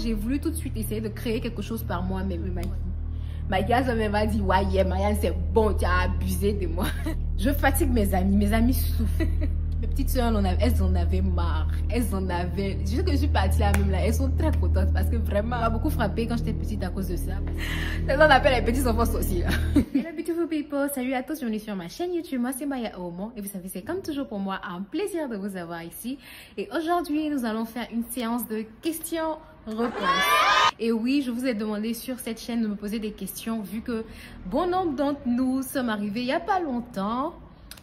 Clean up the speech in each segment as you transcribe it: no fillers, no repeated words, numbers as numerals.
j'ai voulu tout de suite essayer de créer quelque chose par moi-même. Ma gars m'a dit, ouais, yeah, Marianne, c'est bon, tu as abusé de moi. Je fatigue mes amis souffrent. Mes petites soeurs, elles en avaient marre. Elles en avaient. Juste que je suis partie là même là, elles sont très contentes parce que vraiment, ça m'a beaucoup frappé quand j'étais petite à cause de ça. C'est ça qu'on appelle les petits enfants aussi là. Hello beautiful people, salut à tous, bienvenue sur ma chaîne YouTube. Moi c'est Maya Omo et vous savez, c'est comme toujours pour moi un plaisir de vous avoir ici. Et aujourd'hui, nous allons faire une séance de questions-réponses. Et oui, je vous ai demandé sur cette chaîne de me poser des questions vu que bon nombre d'entre nous sommes arrivés il n'y a pas longtemps.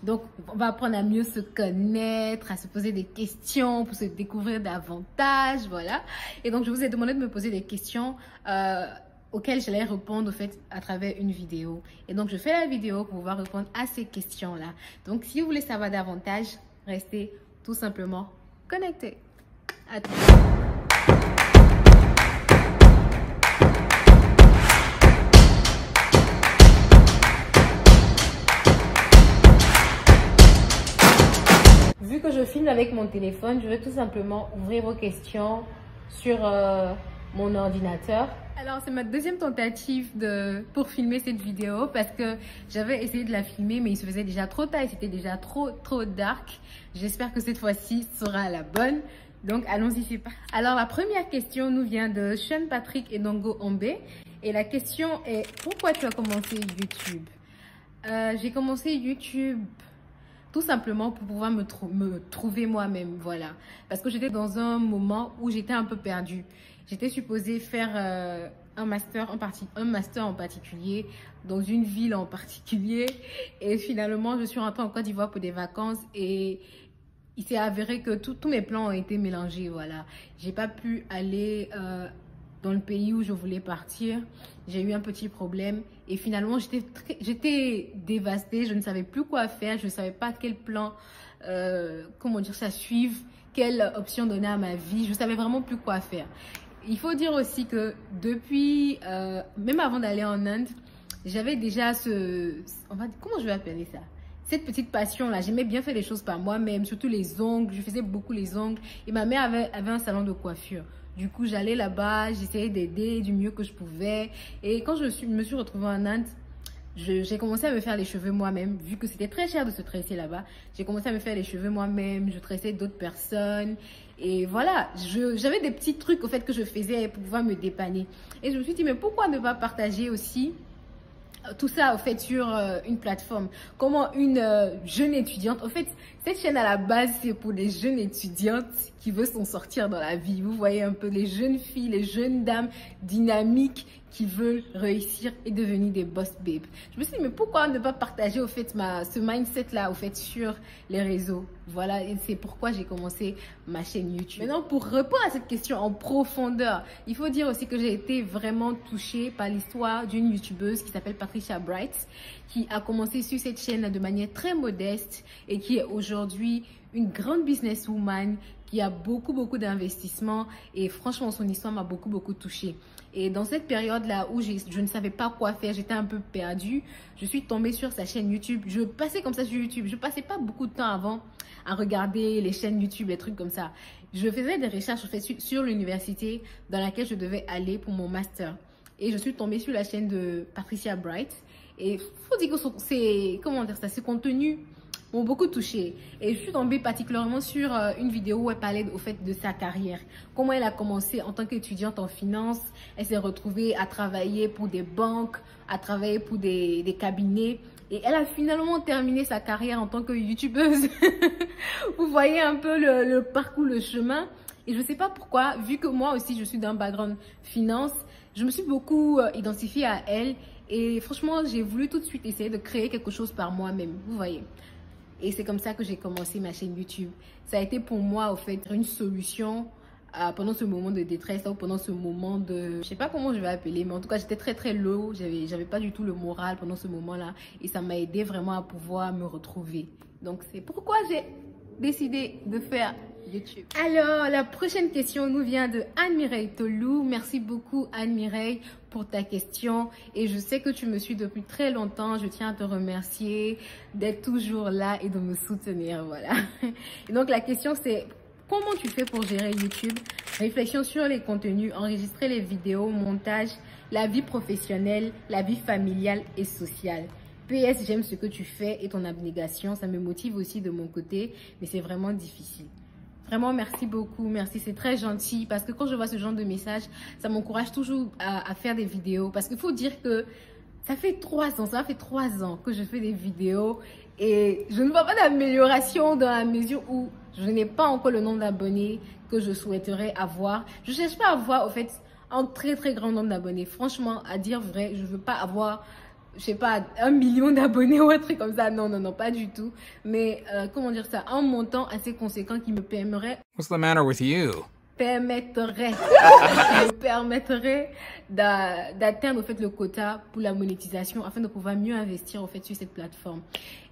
Donc, on va apprendre à mieux se connaître, à se poser des questions pour se découvrir davantage, voilà. Et donc, je vous ai demandé de me poser des questions auxquelles j'allais répondre, au fait, à travers une vidéo. Et donc, je fais la vidéo pour pouvoir répondre à ces questions-là. Donc, si vous voulez savoir davantage, restez tout simplement connectés. À tout. Vu que je filme avec mon téléphone, je vais tout simplement ouvrir vos questions sur mon ordinateur. Alors, c'est ma deuxième tentative pour filmer cette vidéo parce que j'avais essayé de la filmer, mais il se faisait déjà trop tard et c'était déjà trop dark. J'espère que cette fois-ci sera la bonne. Donc, allons-y, c'est parti. Alors, la première question nous vient de Sean Patrick et Dongo Ombe. Et la question est, pourquoi tu as commencé YouTube? J'ai commencé YouTube tout simplement pour pouvoir me trouver moi-même, voilà. Parce que j'étais dans un moment où j'étais un peu perdue. J'étais supposée faire un master en particulier, dans une ville en particulier. Et finalement, je suis rentrée en Côte d'Ivoire pour des vacances et il s'est avéré que tous mes plans ont été mélangés, voilà. J'ai pas pu aller dans le pays où je voulais partir. J'ai eu un petit problème et finalement j'étais dévastée, je ne savais plus quoi faire, je ne savais pas quel plan, comment dire ça, suivre, quelle option donner à ma vie, je ne savais vraiment plus quoi faire. Il faut dire aussi que depuis, même avant d'aller en Inde, j'avais déjà comment je vais appeler ça? Cette petite passion là, j'aimais bien faire les choses par moi-même, surtout les ongles, je faisais beaucoup les ongles et ma mère avait un salon de coiffure. Du coup, j'allais là-bas, j'essayais d'aider du mieux que je pouvais. Et quand je me suis retrouvée en Inde, j'ai commencé à me faire les cheveux moi-même. Vu que c'était très cher de se tresser là-bas, j'ai commencé à me faire les cheveux moi-même. Je tressais d'autres personnes. Et voilà, j'avais des petits trucs au fait que je faisais pour pouvoir me dépanner. Et je me suis dit, mais pourquoi ne pas partager aussi tout ça au fait sur une plateforme? Comment une jeune étudiante, au fait cette chaîne à la base c'est pour les jeunes étudiantes qui veulent s'en sortir dans la vie, vous voyez un peu les jeunes filles, les jeunes dames dynamiques qui veulent réussir et devenir des boss babes. Je me suis dit mais pourquoi ne pas partager au fait ce mindset là au fait sur les réseaux, voilà, et c'est pourquoi j'ai commencé ma chaîne YouTube. Maintenant pour répondre à cette question en profondeur, il faut dire aussi que j'ai été vraiment touchée par l'histoire d'une youtubeuse qui s'appelle Patricia Bright, qui a commencé sur cette chaîne de manière très modeste et qui est aujourd'hui une grande businesswoman qui a beaucoup d'investissements et franchement son histoire m'a beaucoup touchée. Et dans cette période-là où je ne savais pas quoi faire, j'étais un peu perdue, je suis tombée sur sa chaîne YouTube. Je passais comme ça sur YouTube, je passais pas beaucoup de temps avant à regarder les chaînes YouTube, les trucs comme ça. Je faisais des recherches en fait, sur l'université dans laquelle je devais aller pour mon master. Et je suis tombée sur la chaîne de Patricia Bright. Et faut dire que ses contenus m'ont beaucoup touchée. Et je suis tombée particulièrement sur une vidéo où elle parlait au fait de sa carrière. Comment elle a commencé en tant qu'étudiante en finance. Elle s'est retrouvée à travailler pour des banques, à travailler pour des cabinets. Et elle a finalement terminé sa carrière en tant que youtubeuse. Vous voyez un peu le parcours, le chemin. Et je ne sais pas pourquoi, vu que moi aussi je suis d'un background finance, je me suis beaucoup identifiée à elle. Et franchement, j'ai voulu tout de suite essayer de créer quelque chose par moi-même, vous voyez. Et c'est comme ça que j'ai commencé ma chaîne YouTube. Ça a été pour moi, au fait, une solution pendant ce moment de détresse ou pendant ce moment de... Je sais pas comment je vais appeler, mais en tout cas, j'étais très low. J'avais pas du tout le moral pendant ce moment-là. Et ça m'a aidé vraiment à pouvoir me retrouver. Donc, c'est pourquoi j'ai décidé de faire YouTube. Alors, la prochaine question nous vient de Anne-Mireille Tolou. Merci beaucoup Anne-Mireille pour ta question. Et je sais que tu me suis depuis très longtemps. Je tiens à te remercier d'être toujours là et de me soutenir. Voilà. Et donc, la question c'est comment tu fais pour gérer YouTube? Réflexion sur les contenus, enregistrer les vidéos, montage, la vie professionnelle, la vie familiale et sociale. PS, j'aime ce que tu fais et ton abnégation, ça me motive aussi de mon côté, mais c'est vraiment difficile. Vraiment, merci beaucoup, merci, c'est très gentil parce que quand je vois ce genre de messages, ça m'encourage toujours à faire des vidéos parce qu'il faut dire que ça fait 3 ans que je fais des vidéos et je ne vois pas d'amélioration dans la mesure où je n'ai pas encore le nombre d'abonnés que je souhaiterais avoir. Je ne cherche pas à avoir, au fait, un très grand nombre d'abonnés. Franchement, à dire vrai, je ne veux pas avoir, je sais pas, 1 million d'abonnés ou un truc comme ça. Non, pas du tout. Mais, comment dire ça, un montant assez conséquent qui me permettrait... What's the matter with you? me permettrait d'atteindre, au fait, le quota pour la monétisation afin de pouvoir mieux investir, au fait, sur cette plateforme.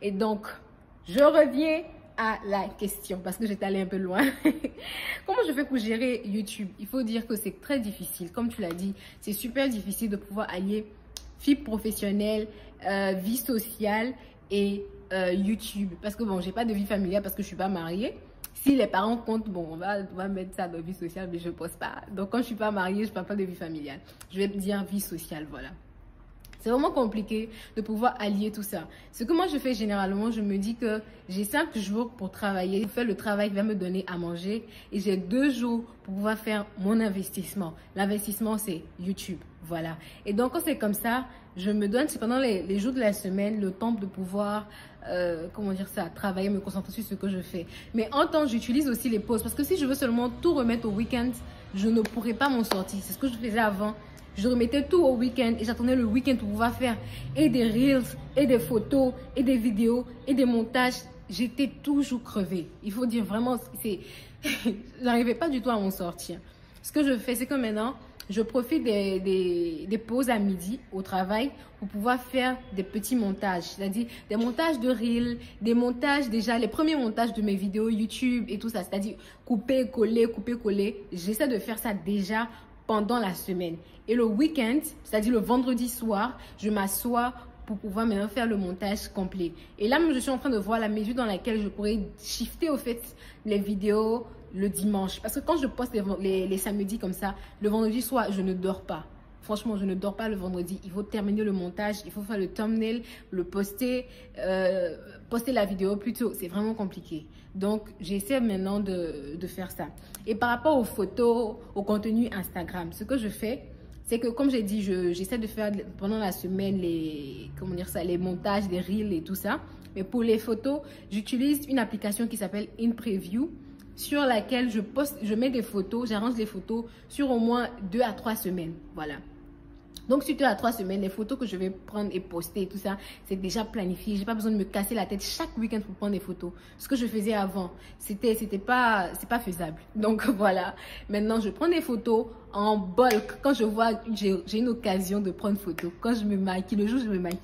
Et donc, je reviens à la question parce que j'étais allée un peu loin. Comment je fais pour gérer YouTube? Il faut dire que c'est très difficile. Comme tu l'as dit, c'est super difficile de pouvoir allier vie professionnelle, vie sociale et YouTube. Parce que bon, j'ai pas de vie familiale parce que je suis pas mariée. Si les parents comptent, bon, on va mettre ça dans vie sociale, mais je ne pose pas. Donc, quand je ne suis pas mariée, je ne parle pas de vie familiale. Je vais dire vie sociale, voilà. C'est vraiment compliqué de pouvoir allier tout ça. Ce que moi, je fais généralement, je me dis que j'ai 5 jours pour travailler, faire le travail qui va me donner à manger. Et j'ai 2 jours pour pouvoir faire mon investissement. L'investissement, c'est YouTube, voilà. Et donc, quand c'est comme ça, je me donne, c'est pendant les jours de la semaine, le temps de pouvoir... comment dire ça, travailler, me concentrer sur ce que je fais. Mais en temps, j'utilise aussi les pauses parce que si je veux seulement tout remettre au week-end, je ne pourrais pas m'en sortir. C'est ce que je faisais avant. Je remettais tout au week-end et j'attendais le week-end pour pouvoir faire et des reels, et des photos, et des vidéos, et des montages. J'étais toujours crevée. Il faut dire vraiment, j'arrivais pas du tout à m'en sortir. Ce que je fais, c'est que maintenant, je profite des pauses à midi au travail pour pouvoir faire des petits montages. C'est-à-dire des montages de reels, des montages déjà, les premiers montages de mes vidéos YouTube et tout ça. C'est-à-dire couper, coller. J'essaie de faire ça déjà pendant la semaine. Et le week-end, c'est-à-dire le vendredi soir, je m'assois pour pouvoir maintenant faire le montage complet. Et là, je suis en train de voir la mesure dans laquelle je pourrais shifter au fait les vidéos le dimanche. Parce que quand je poste les samedis comme ça, le vendredi soir, je ne dors pas. Franchement, je ne dors pas le vendredi. Il faut terminer le montage, il faut faire le thumbnail, le poster, poster la vidéo plutôt. C'est vraiment compliqué. Donc, j'essaie maintenant de faire ça. Et par rapport aux photos, au contenu Instagram, ce que je fais, c'est que comme j'ai dit, j'essaie de faire pendant la semaine les montages, des reels et tout ça. Mais pour les photos, j'utilise une application qui s'appelle InPreview, sur laquelle je mets des photos, j'arrange les photos sur au moins 2 à 3 semaines. Voilà. Donc, sur 2 à 3 semaines, les photos que je vais prendre et poster et tout ça, c'est déjà planifié. J'ai pas besoin de me casser la tête chaque week-end pour prendre des photos. Ce que je faisais avant, c'est pas faisable. Donc, voilà. Maintenant, je prends des photos en bulk. Quand je vois, j'ai une occasion de prendre photo. Quand je me maquille, le jour où je me maquille,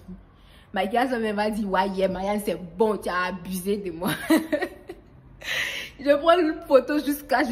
Maquillage m'a dit, ouais, yeah, Marianne, c'est bon, tu as abusé de moi. Je prends une photo jusqu'à...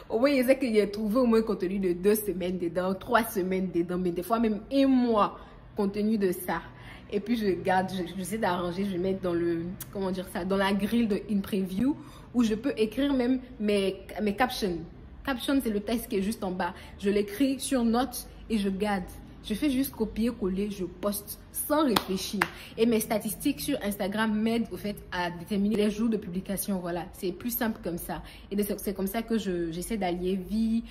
Au moins, il sait qu'il a trouvé au moins contenu de 2 semaines dedans, 3 semaines dedans, mais des fois même 1 mois contenu de ça. Et puis, je garde, j'essaie d'arranger, je vais mettre dans le, comment dire ça, dans la grille de InPreview où je peux écrire même mes captions. Caption, c'est le texte qui est juste en bas. Je l'écris sur note et je garde. Je fais juste copier-coller, je poste sans réfléchir. Et mes statistiques sur Instagram m'aident au fait à déterminer les jours de publication. Voilà, c'est plus simple comme ça. Et c'est comme ça que j'essaie d'allier vie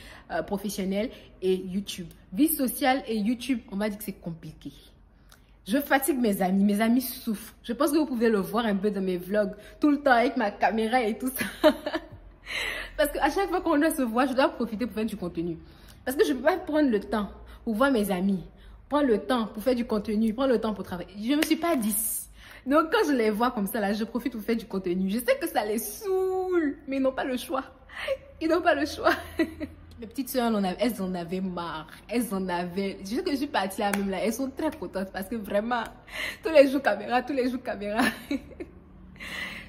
professionnelle et YouTube. Vie sociale et YouTube, on m'a dit que c'est compliqué. Je fatigue mes amis souffrent. Je pense que vous pouvez le voir un peu dans mes vlogs, tout le temps avec ma caméra et tout ça. Parce qu'à chaque fois qu'on doit se voir, je dois profiter pour faire du contenu. Parce que je ne peux pas prendre le temps pour voir mes amis, prendre le temps pour faire du contenu, prendre le temps pour travailler. Je ne me suis pas 10. Donc quand je les vois comme ça, là, je profite pour faire du contenu. Je sais que ça les saoule, mais ils n'ont pas le choix. Ils n'ont pas le choix. Mes petites soeurs, elles en avaient marre. Elles en avaient... Je sais que je suis partie là même là. Elles sont très contentes parce que vraiment, tous les jours caméra.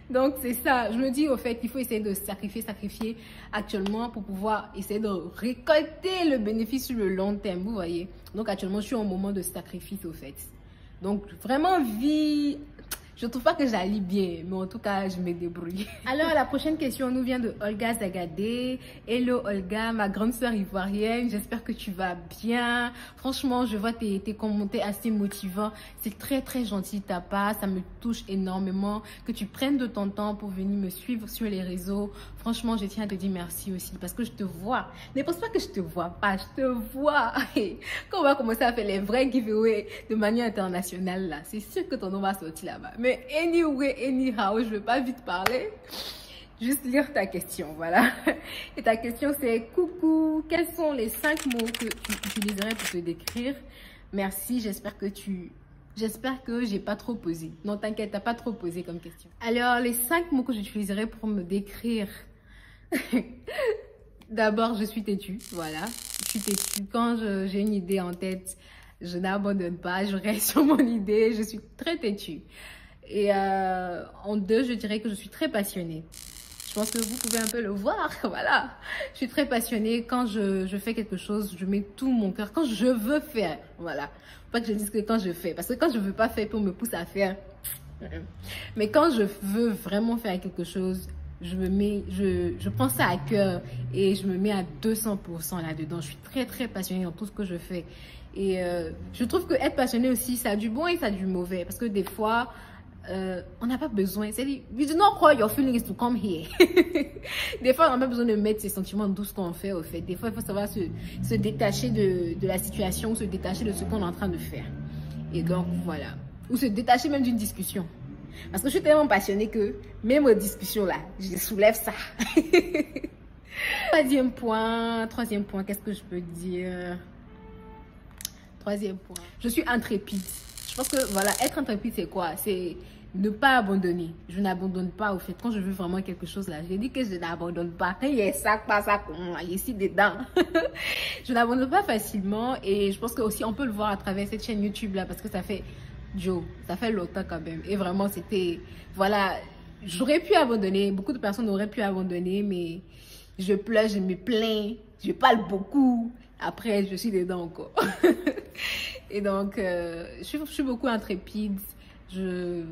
Donc, c'est ça. Je me dis, au fait, il faut essayer de sacrifier actuellement pour pouvoir essayer de récolter le bénéfice sur le long terme, vous voyez. Donc, actuellement, je suis en moment de sacrifice, au fait. Donc, vraiment, vie... Je trouve pas que j'allie bien, mais en tout cas, je me débrouille. Alors, la prochaine question nous vient de Olga Zagadé. Hello Olga, ma grande sœur ivoirienne. J'espère que tu vas bien. Franchement, je vois tes commentaires assez motivants. C'est très, très gentil de ta part. Ça me touche énormément que tu prennes de ton temps pour venir me suivre sur les réseaux. Franchement, je tiens à te dire merci aussi parce que je te vois. Ne pense pas que je te vois pas, je te vois. Quand on va commencer à faire les vrais giveaways de manière internationale, là, c'est sûr que ton nom va sortir là-bas. Mais anyway, anyhow, je vais pas vite parler. Juste lire ta question, voilà. Et ta question c'est: coucou, quels sont les 5 mots que tu utiliserais pour te décrire? Merci, j'espère que j'ai pas trop posé. Non, t'inquiète, t'as pas trop posé comme question. Alors, les 5 mots que j'utiliserais pour me décrire. D'abord, je suis têtue, voilà. Je suis têtue. Quand j'ai une idée en tête, je n'abandonne pas, je reste sur mon idée. Je suis très têtue. Et en 2, je dirais que je suis très passionnée. Je pense que vous pouvez un peu le voir, voilà. Je suis très passionnée. Quand je fais quelque chose, je mets tout mon cœur. Quand je veux faire, voilà. Faut pas que je dise que quand je fais. Parce que quand je veux pas faire, on me pousse à faire. Mais quand je veux vraiment faire quelque chose, je prends ça à cœur et je me mets à 200% là-dedans. Je suis très, très passionnée dans tout ce que je fais. Et je trouve que être passionné aussi, ça a du bon et ça a du mauvais. Parce que des fois, on n'a pas besoin. C'est-à-dire, you do not call your feelings to come here. Des fois, on n'a pas besoin de mettre ses sentiments dans tout ce qu'on fait, au fait. Des fois, il faut savoir se détacher de la situation, se détacher de ce qu'on est en train de faire. Et donc, voilà. Ou se détacher même d'une discussion. Parce que je suis tellement passionnée que même aux discussions là, je soulève ça. Troisième point, qu'est-ce que je peux dire? Troisième point, je suis intrépide. Je pense que voilà, être intrépide c'est quoi? C'est ne pas abandonner. Je n'abandonne pas au fait. Quand je veux vraiment quelque chose là, je dis que je n'abandonne pas. Quand il y a ça, pas ça, il est ici dedans. Je n'abandonne pas facilement et je pense que aussi on peut le voir à travers cette chaîne YouTube là parce que ça fait ça fait longtemps quand même. Et vraiment, c'était... Voilà, j'aurais pu abandonner. Beaucoup de personnes auraient pu abandonner, mais je pleure, je me plains, je parle beaucoup. Après, je suis dedans encore. Et donc, je suis beaucoup intrépide.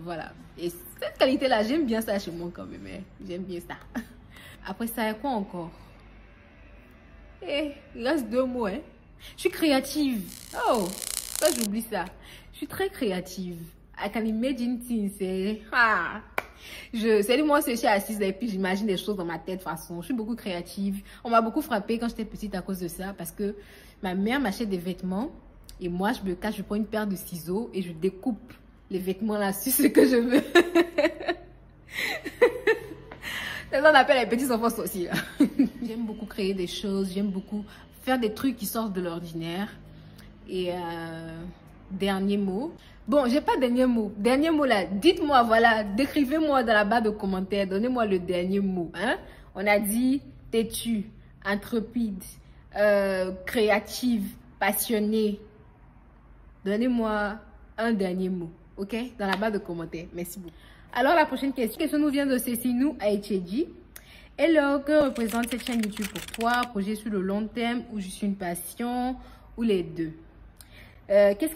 Voilà. Et cette qualité-là, j'aime bien ça chez moi quand même. Hein. J'aime bien ça. Après ça, il y a quoi encore? Il reste 2 mots. Hein. Je suis créative. Oh, pas j'oublie ça. Je suis très créative. I can imagine things. C'est moi, je suis assise et puis j'imagine des choses dans ma tête de façon. Je suis beaucoup créative. On m'a beaucoup frappée quand j'étais petite à cause de ça parce que ma mère m'achète des vêtements et moi, je me cache, je prends une paire de ciseaux et je découpe les vêtements là sur ce que je veux. C'est ça qu'on appelle les petits enfants sorciers. J'aime beaucoup créer des choses. J'aime beaucoup faire des trucs qui sortent de l'ordinaire. Et... dernier mot. Bon, j'ai pas dernier mot. Dernier mot là, dites-moi, voilà, décrivez-moi dans la barre de commentaires, donnez-moi le dernier mot. Hein? On a dit têtu, intrépide, créative, passionnée. Donnez-moi un dernier mot, ok? Dans la barre de commentaires. Merci beaucoup. Alors, la prochaine question nous vient de Cécinou Aïchedi. Hello, que représente cette chaîne YouTube pour toi? Projet sur le long terme ou juste une passion ou les deux? Qu'est-ce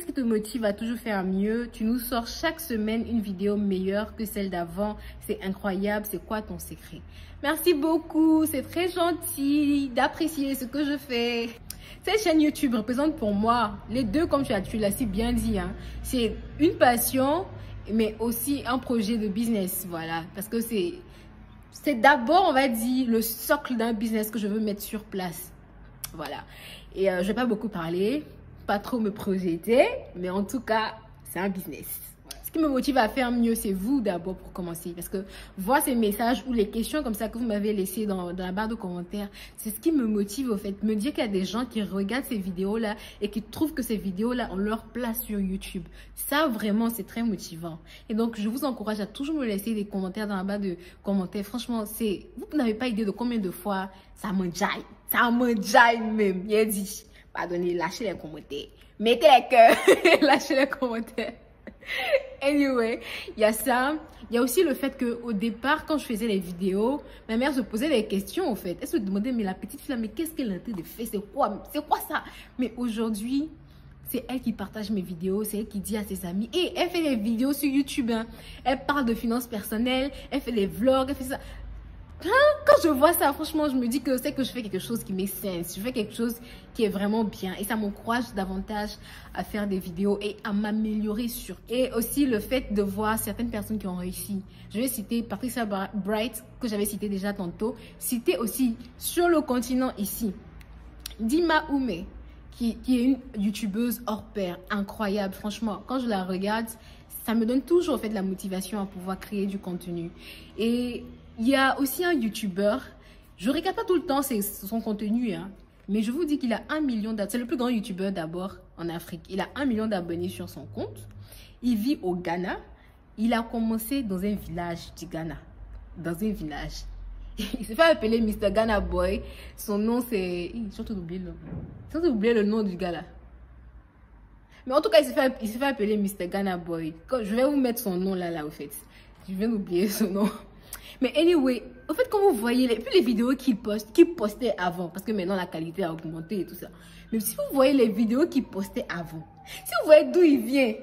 qui te motive à toujours faire mieux? Tu nous sors chaque semaine une vidéo meilleure que celle d'avant. C'est incroyable. C'est quoi ton secret? Merci beaucoup. C'est très gentil d'apprécier ce que je fais. Cette chaîne YouTube représente pour moi les deux, comme tu l'as si bien dit. Hein. C'est une passion, mais aussi un projet de business. Voilà. Parce que c'est d'abord, on va dire, le socle d'un business que je veux mettre sur place. Voilà. Et je vais pas beaucoup parler. Pas trop me projeter, mais en tout cas, c'est un business. Voilà. Ce qui me motive à faire mieux, c'est vous d'abord pour commencer. Parce que voir ces messages ou les questions comme ça que vous m'avez laissées dans la barre de commentaires, c'est ce qui me motive au fait. Me dire qu'il y a des gens qui regardent ces vidéos-là et qui trouvent que ces vidéos-là ont leur place sur YouTube. Ça, vraiment, c'est très motivant. Et donc, je vous encourage à toujours me laisser des commentaires dans la barre de commentaires. Franchement, vous n'avez pas idée de combien de fois ça me jaille. Ça me jaille même. Il a dit... Pardonnez, lâchez les commentaires. Mettez les cœurs. Lâchez les commentaires. Anyway, il y a ça. Il y a aussi le fait qu'au départ, quand je faisais les vidéos, ma mère se posait des questions, au fait. Elle se demandait, mais la petite fille, mais qu'est-ce qu'elle est en train de faire? C'est quoi ça? Mais aujourd'hui, C'est elle qui partage mes vidéos, c'est elle qui dit à ses amis. Et elle fait des vidéos sur YouTube. Hein. Elle parle de finances personnelles, elle fait des vlogs, elle fait ça. Quand je vois ça, franchement, je me dis que c'est que je fais quelque chose qui m'est sens. Je fais quelque chose qui est vraiment bien. Et ça m'encourage davantage à faire des vidéos et à m'améliorer sur. Et aussi le fait de voir certaines personnes qui ont réussi. Je vais citer Patricia Bright, que j'avais cité déjà tantôt. Citer aussi sur le continent ici. Dima Oumé, qui est une youtubeuse hors pair, incroyable. Franchement, quand je la regarde, ça me donne toujours en fait de la motivation à pouvoir créer du contenu. Et il y a aussi un youtubeur, je ne regarde pas tout le temps son contenu, hein, mais je vous dis qu'il a 1 million d'abonnés. C'est le plus grand youtubeur d'abord en Afrique. Il a 1 million d'abonnés sur son compte. Il vit au Ghana. Il a commencé dans un village du Ghana. Dans un village. Il s'est fait appeler Mr. Ghana Boy. Son nom c'est... J'ai surtout oublié le nom du gars là. Mais en tout cas, il s'est fait appeler Mr. Ghana Boy. Je vais vous mettre son nom là au fait. Je viens d'oublier son nom. Mais anyway, en fait, quand vous voyez les vidéos qu'il postait avant, parce que maintenant la qualité a augmenté et tout ça. Mais si vous voyez les vidéos qu'il postait avant, si vous voyez d'où il vient,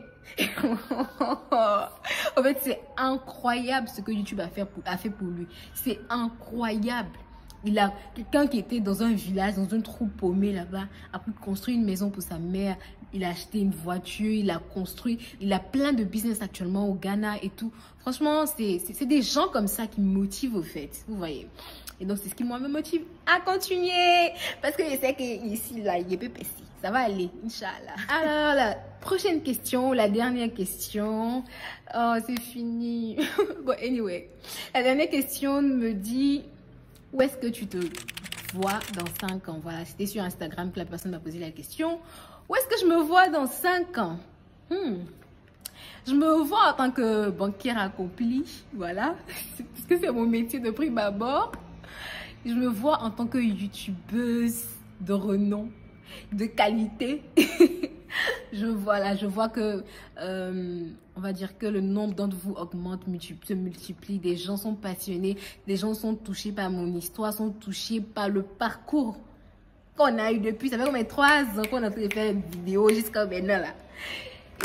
en fait, c'est incroyable ce que YouTube a fait pour lui. C'est incroyable. Il a quelqu'un qui était dans un village, dans un trou paumé là-bas, a pu construire une maison pour sa mère. Il a acheté une voiture, il a construit, il a plein de business actuellement au Ghana et tout. Franchement, c'est des gens comme ça qui me motivent au fait, vous voyez. Et donc, c'est ce qui moi me motive à continuer. Parce que je sais qu'ici, là, il est peu pessi. Ça va aller, Inch'Allah. Alors, la prochaine question, la dernière question. Oh, c'est fini. Bon, anyway. La dernière question me dit... Où est-ce que tu te vois dans 5 ans? Voilà, c'était sur Instagram que la personne m'a posé la question. Où est-ce que je me vois dans 5 ans? Je me vois en tant que banquière accomplie, voilà, parce que c'est mon métier de prime abord. Je me vois en tant que youtubeuse de renom, de qualité. Je vois que, on va dire que le nombre d'entre vous augmente, se multiplie. Des gens sont passionnés, des gens sont touchés par mon histoire, sont touchés par le parcours qu'on a eu depuis. Ça fait combien 3 ans qu'on a fait une vidéo jusqu'à maintenant là.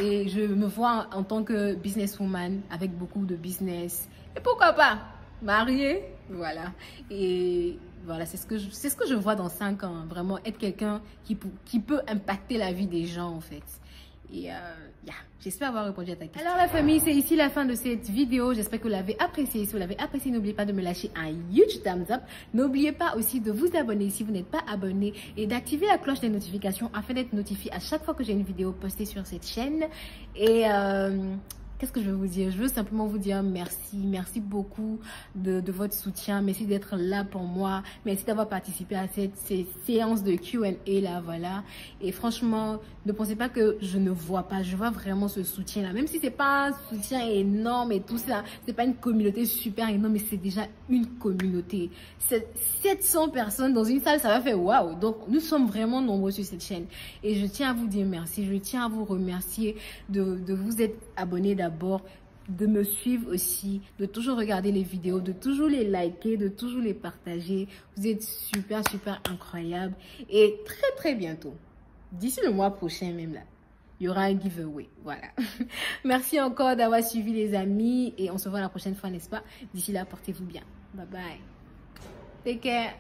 Et je me vois en tant que businesswoman avec beaucoup de business. Et pourquoi pas mariée, voilà. Et voilà, c'est ce que je vois dans 5 ans. Vraiment être quelqu'un qui peut impacter la vie des gens en fait. Et j'espère avoir répondu à ta question. Alors la famille, c'est ici la fin de cette vidéo. J'espère que vous l'avez appréciée. Si vous l'avez appréciée, n'oubliez pas de me lâcher un huge thumbs up. N'oubliez pas aussi de vous abonner si vous n'êtes pas abonné et d'activer la cloche des notifications afin d'être notifié à chaque fois que j'ai une vidéo postée sur cette chaîne. Et qu'est-ce que je veux vous dire? Je veux simplement vous dire merci. Merci beaucoup de votre soutien. Merci d'être là pour moi. Merci d'avoir participé à ces séances de Q&A là, voilà. Et franchement, ne pensez pas que je ne vois pas. Je vois vraiment ce soutien là. Même si c'est pas un soutien énorme et tout ça, c'est pas une communauté super énorme, mais c'est déjà une communauté. 700 personnes dans une salle, ça va faire waouh. Donc, nous sommes vraiment nombreux sur cette chaîne. Et je tiens à vous dire merci. Je tiens à vous remercier de vous être abonnés d'abord, de me suivre aussi, de toujours regarder les vidéos, de toujours les liker, de toujours les partager. Vous êtes super incroyables. Et très bientôt, d'ici le mois prochain même là, il y aura un giveaway. Voilà. Merci encore d'avoir suivi les amis et on se voit la prochaine fois, n'est-ce pas? D'ici là, portez-vous bien. Bye bye. Take care.